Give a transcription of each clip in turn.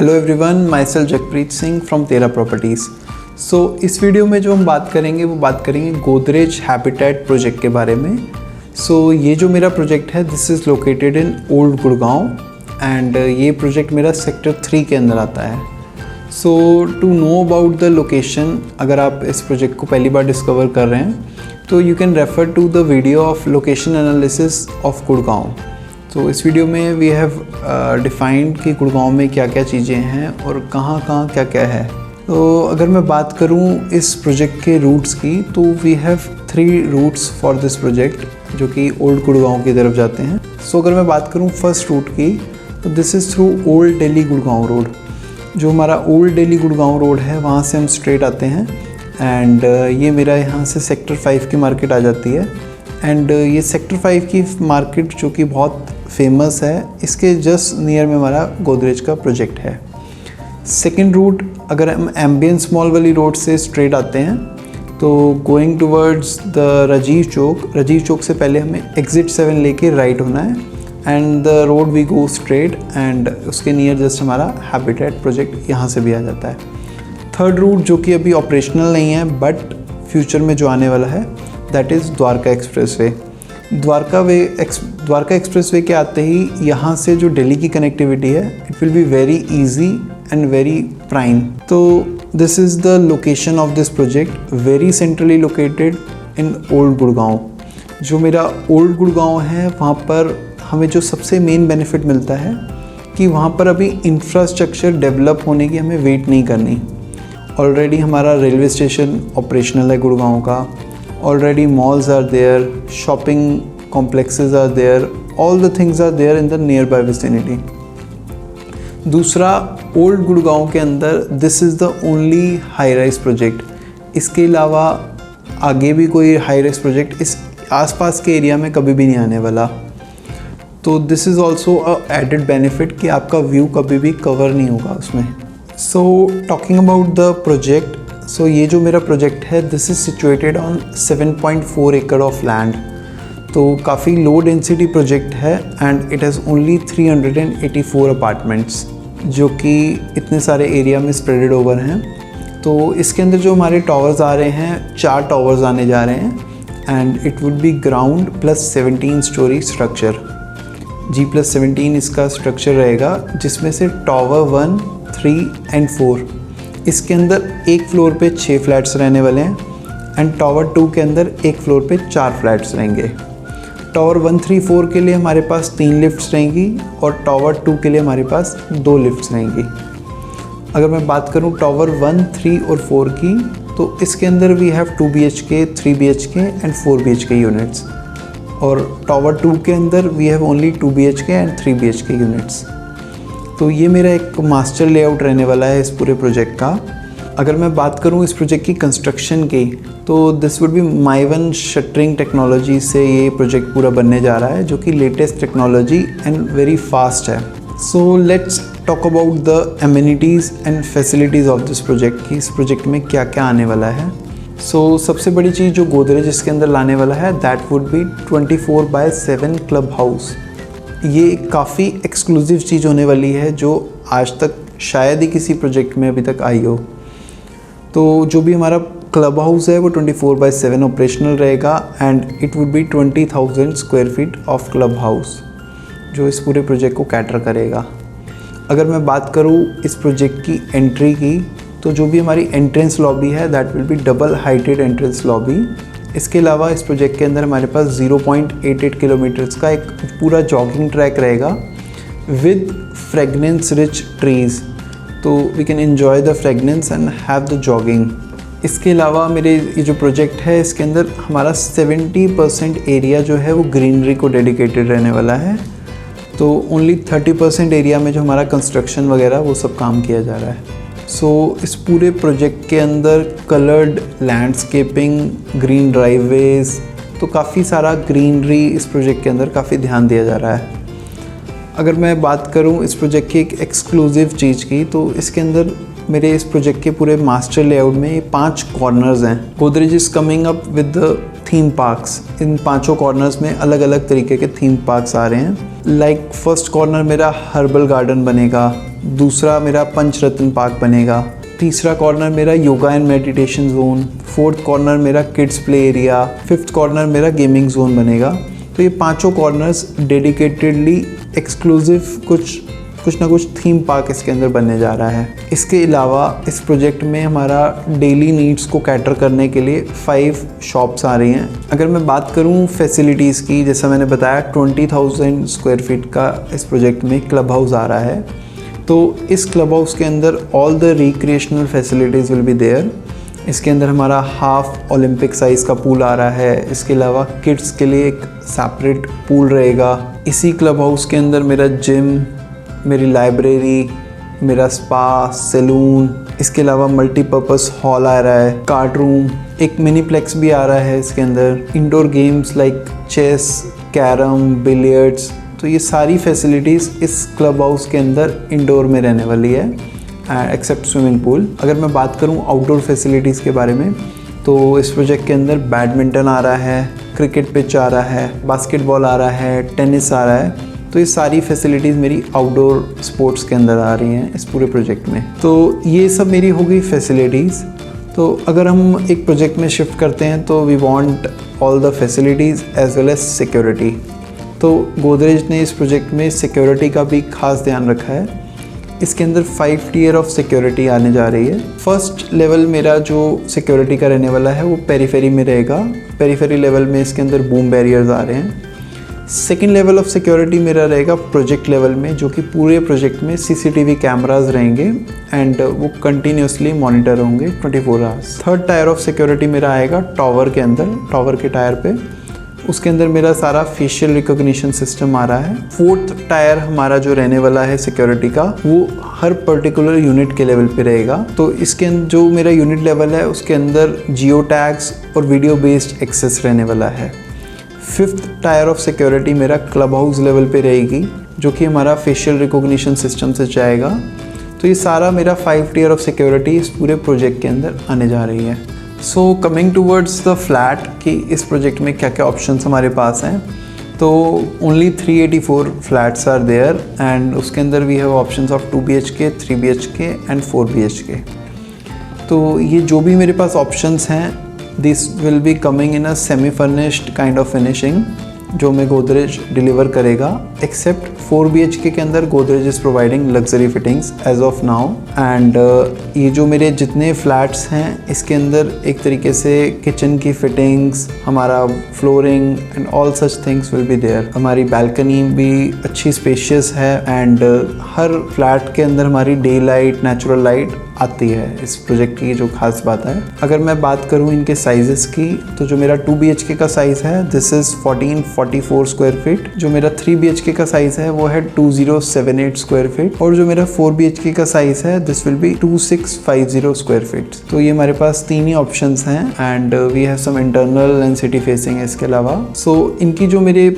Hello everyone, my self Jagpreet Singh from तेरा properties. सो इस video में जो हम बात करेंगे वो बात करेंगे गोदरेज हैबिटेट प्रोजेक्ट के बारे में। ये जो मेरा प्रोजेक्ट है this is located in old Gurgaon and ये प्रोजेक्ट मेरा सेक्टर 3 के अंदर आता है। To know about the location, अगर आप इस प्रोजेक्ट को पहली बार डिस्कवर कर रहे हैं तो you can refer to the video of location analysis of Gurgaon. इस वीडियो में वी हैव डिफाइंड कि गुड़गांव में क्या क्या चीज़ें हैं और कहाँ कहाँ क्या क्या है। अगर मैं बात करूँ इस प्रोजेक्ट के रूट्स की, तो we have 3 routes for this project जो कि ओल्ड गुड़गांव की तरफ जाते हैं। अगर मैं बात करूँ फर्स्ट रूट की, तो this is through old Delhi Gurgaon road. जो हमारा ओल्ड दिल्ली गुड़गांव रोड है वहाँ से हम स्ट्रेट आते हैं एंड ये मेरा यहाँ से सेक्टर 5 की मार्केट आ जाती है। एंड ये सेक्टर 5 की मार्केट जो कि बहुत फेमस है, इसके जस्ट नियर में हमारा गोदरेज का प्रोजेक्ट है। सेकंड रूट, अगर हम एम्बियंस मॉल वाली रोड से स्ट्रेट आते हैं तो going towards the Rajiv Chowk से पहले हमें एग्ज़िट 7 लेके राइट होना है and the road we go straight and उसके नियर जस्ट हमारा हैबिटेट प्रोजेक्ट यहाँ से भी आ जाता है। थर्ड रूट जो कि अभी ऑपरेशनल नहीं है बट फ्यूचर में जो आने वाला है, that is Dwarka expressway. Dwarka expressway के आते ही यहाँ से जो दिल्ली की कनेक्टिविटी है it will be very easy and very prime. तो this is the location of this project, very centrally located in old Gurgaon. जो मेरा ओल्ड गुड़गांव है वहाँ पर हमें जो सबसे मेन बेनिफिट मिलता है कि वहाँ पर अभी इंफ्रास्ट्रक्चर डेवलप होने की हमें वेट नहीं करनी। ऑलरेडी हमारा रेलवे स्टेशन ऑपरेशनल है गुड़गांव का, already malls are there, shopping complexes are there, all the things are there in the nearby vicinity. दूसरा, ओल्ड गुड़गांव के अंदर this is the only high rise project. इसके अलावा आगे भी कोई हाई राइज प्रोजेक्ट इस आसपास के एरिया में कभी भी नहीं आने वाला। तो this is also a added benefit कि आपका व्यू कभी भी कवर नहीं होगा उसमें। टॉकिंग अबाउट द प्रोजेक्ट, ये जो मेरा प्रोजेक्ट है दिस इज़ सिचुएटेड ऑन 7.4 एकड़ ऑफ लैंड। तो काफ़ी लो डेंसिटी प्रोजेक्ट है and it has only 384 apartments जो कि इतने सारे एरिया में स्प्रेडेड ओवर हैं। तो इसके अंदर जो हमारे टावर्स आ रहे हैं, 4 टावर्स आने जा रहे हैं and it would be ground plus 17 story structure. G+17 इसका स्ट्रक्चर रहेगा जिसमें से टावर 1, 3 एंड 4, इसके अंदर एक फ्लोर पे 6 फ्लैट्स रहने वाले हैं एंड टावर 2 के अंदर एक फ्लोर पे 4 फ्लैट्स रहेंगे। टावर 1, 3, 4 के लिए हमारे पास 3 लिफ्ट्स रहेंगी और टावर 2 के लिए हमारे पास 2 लिफ्ट्स रहेंगी। अगर मैं बात करूं टावर 1, 3 और 4 की, तो इसके अंदर we have 2 BHK, 3 BHK and 4 BHK units और टावर 2 के अंदर we have only 2 BHK and 3 BHK units. तो ये मेरा एक मास्टर लेआउट रहने वाला है इस पूरे प्रोजेक्ट का। अगर मैं बात करूँ इस प्रोजेक्ट की कंस्ट्रक्शन की, तो this would be माइवन shuttering technology से ये प्रोजेक्ट पूरा बनने जा रहा है जो कि latest technology and very fast है। Let's talk about the amenities and facilities of this project कि इस प्रोजेक्ट में क्या क्या आने वाला है। सबसे बड़ी चीज़ जो गोदरेज इसके अंदर लाने वाला है that would be 24/7 club house. ये काफ़ी एक्सक्लूसिव चीज़ होने वाली है जो आज तक शायद ही किसी प्रोजेक्ट में अभी तक आई हो। तो जो भी हमारा क्लब हाउस है वो 24/7 ऑपरेशनल रहेगा and it would be 20,000 square feet of club house जो इस पूरे प्रोजेक्ट को कैटर करेगा। अगर मैं बात करूँ इस प्रोजेक्ट की एंट्री की, तो जो भी हमारी एंट्रेंस लॉबी है that will be double heighted entrance lobby. इसके अलावा इस प्रोजेक्ट के अंदर हमारे पास 0.88 किलोमीटर्स का एक पूरा जॉगिंग ट्रैक रहेगा विद फ्रेगनेंस रिच ट्रीज़। तो we can enjoy the fragrance and have the jogging. इसके अलावा मेरे ये जो प्रोजेक्ट है इसके अंदर हमारा 70% एरिया जो है वो ग्रीनरी को डेडिकेटेड रहने वाला है। तो ओनली 30% एरिया में जो हमारा कंस्ट्रक्शन वगैरह वो सब काम किया जा रहा है। इस पूरे प्रोजेक्ट के अंदर कलर्ड लैंडस्केपिंग, ग्रीन ड्राइववेज, तो काफ़ी सारा ग्रीनरी इस प्रोजेक्ट के अंदर काफ़ी ध्यान दिया जा रहा है। अगर मैं बात करूं इस प्रोजेक्ट की एक एक्सक्लूसिव चीज़ की, तो इसके अंदर मेरे इस प्रोजेक्ट के पूरे मास्टर लेआउट में ये 5 कॉर्नर्स हैं। Godrej is coming up with the theme parks. In 5 corners में अलग अलग तरीके के थीम पार्क्स आ रहे हैं। लाइक फर्स्ट कॉर्नर मेरा हर्बल गार्डन बनेगा, दूसरा मेरा पंचरत्न पार्क बनेगा, तीसरा कॉर्नर मेरा yoga and meditation zone, fourth corner मेरा kids play area, fifth corner मेरा गेमिंग जोन बनेगा। तो ये पांचों कॉर्नर्स डेडिकेटेडली एक्सक्लूसिव कुछ ना कुछ थीम पार्क इसके अंदर बनने जा रहा है। इसके अलावा इस प्रोजेक्ट में हमारा डेली नीड्स को कैटर करने के लिए 5 शॉप्स आ रही हैं। अगर मैं बात करूं फैसिलिटीज़ की, जैसा मैंने बताया 20,000 स्क्वायर फीट का इस प्रोजेक्ट में क्लब हाउस आ रहा है। तो इस क्लब हाउस के अंदर all the recreational facilities will be there. इसके अंदर हमारा हाफ ओलंपिक साइज़ का पूल आ रहा है। इसके अलावा किड्स के लिए एक सेपरेट पूल रहेगा। इसी क्लब हाउस के अंदर मेरा जिम, मेरी लाइब्रेरी, मेरा स्पा, सैलून, इसके अलावा मल्टीपर्पज़ हॉल आ रहा है, कार्ड रूम, एक मिनीप्लेक्स भी आ रहा है इसके अंदर, indoor games like chess, carrom, billiards. तो ये सारी फैसिलिटीज़ इस क्लब हाउस के अंदर इंडोर में रहने वाली है, एक्सेप्ट स्विमिंग पूल। अगर मैं बात करूँ आउटडोर फैसिलिटीज़ के बारे में, तो इस प्रोजेक्ट के अंदर बैडमिंटन आ रहा है, क्रिकेट पिच आ रहा है, बास्केटबॉल आ रहा है, टेनिस आ रहा है। तो ये सारी फैसिलिटीज़ मेरी आउटडोर स्पोर्ट्स के अंदर आ रही हैं इस पूरे प्रोजेक्ट में। तो ये सब मेरी हो गई फैसिलिटीज़। तो अगर हम एक प्रोजेक्ट में शिफ्ट करते हैं तो we want all the facilities as well as security. तो गोदरेज ने इस प्रोजेक्ट में सिक्योरिटी का भी खास ध्यान रखा है। इसके अंदर 5 टियर ऑफ सिक्योरिटी आने जा रही है। फर्स्ट लेवल मेरा जो सिक्योरिटी का रहने वाला है वो पेरीफेरी में रहेगा। पेरीफेरी लेवल में इसके अंदर बूम बैरियर्स आ रहे हैं। सेकेंड लेवल ऑफ सिक्योरिटी मेरा रहेगा प्रोजेक्ट लेवल में, जो कि पूरे प्रोजेक्ट में CCTV कैमराज रहेंगे एंड वो कंटिन्यूसली मॉनिटर होंगे 24 hours. Third tier of security मेरा आएगा टावर के अंदर, टावर के टायर पे। उसके अंदर मेरा सारा फेशियल रिकॉग्निशन सिस्टम आ रहा है। फोर्थ टायर हमारा जो रहने वाला है सिक्योरिटी का, वो हर पर्टिकुलर यूनिट के लेवल पे रहेगा। तो इसके जो मेरा यूनिट लेवल है उसके अंदर जियो टैग्स और वीडियो बेस्ड एक्सेस रहने वाला है। फिफ्थ टायर ऑफ सिक्योरिटी मेरा क्लब हाउस लेवल पे रहेगी, जो कि हमारा फेशियल रिकॉग्निशन सिस्टम से जाएगा। तो ये सारा मेरा 5 टियर ऑफ सिक्योरिटी इस पूरे प्रोजेक्ट के अंदर आने जा रही है। So coming towards the flat कि इस प्रोजेक्ट में क्या क्या ऑप्शंस हमारे पास हैं, तो only 384 flats are there and उसके अंदर we have options of 2 BHK, 3 BHK and 4 BHK। तो ये जो भी मेरे पास ऑप्शंस हैं, this will be coming in a semi furnished kind of finishing, जो मैं गोदरेज डिलीवर करेगा। एक्सेप्ट 4 BHK के अंदर Godrej is providing luxury fittings as of now. And ये जो मेरे जितने फ्लैट्स हैं इसके अंदर एक तरीके से किचन की फिटिंग्स, हमारा flooring and all such things will be there. हमारी बैल्कनी भी अच्छी स्पेशियस है एंड हर फ्लैट के अंदर हमारी डे लाइट, नेचुरल लाइट आती है। इस प्रोजेक्ट की जो खास बात है, अगर मैं बात करूं इनके साइजेस की, तो जो मेरा 2 BHK का साइज़ है दिस इज़ 1444 स्क्वायर फीट। जो मेरा 3 BHK का साइज़ है वो है 2078 स्क्वायर फीट और जो मेरा 4 BHK का साइज़ है this will be 2650 square feet. तो ये हमारे पास 3 ही ऑप्शंस हैं and we have some internal and city facing है इसके अलावा। सो इनकी जो मेरे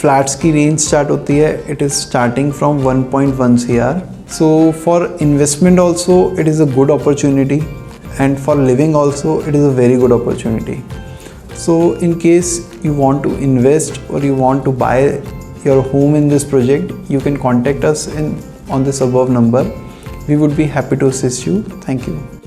फ्लैट्स की रेंज स्टार्ट होती है, it is starting from 1.1 CR। So for investment also it is a good opportunity and for living also it is a very good opportunity. So in case you want to invest or you want to buy your home in this project, you can contact us on this above number. We would be happy to assist you. Thank you.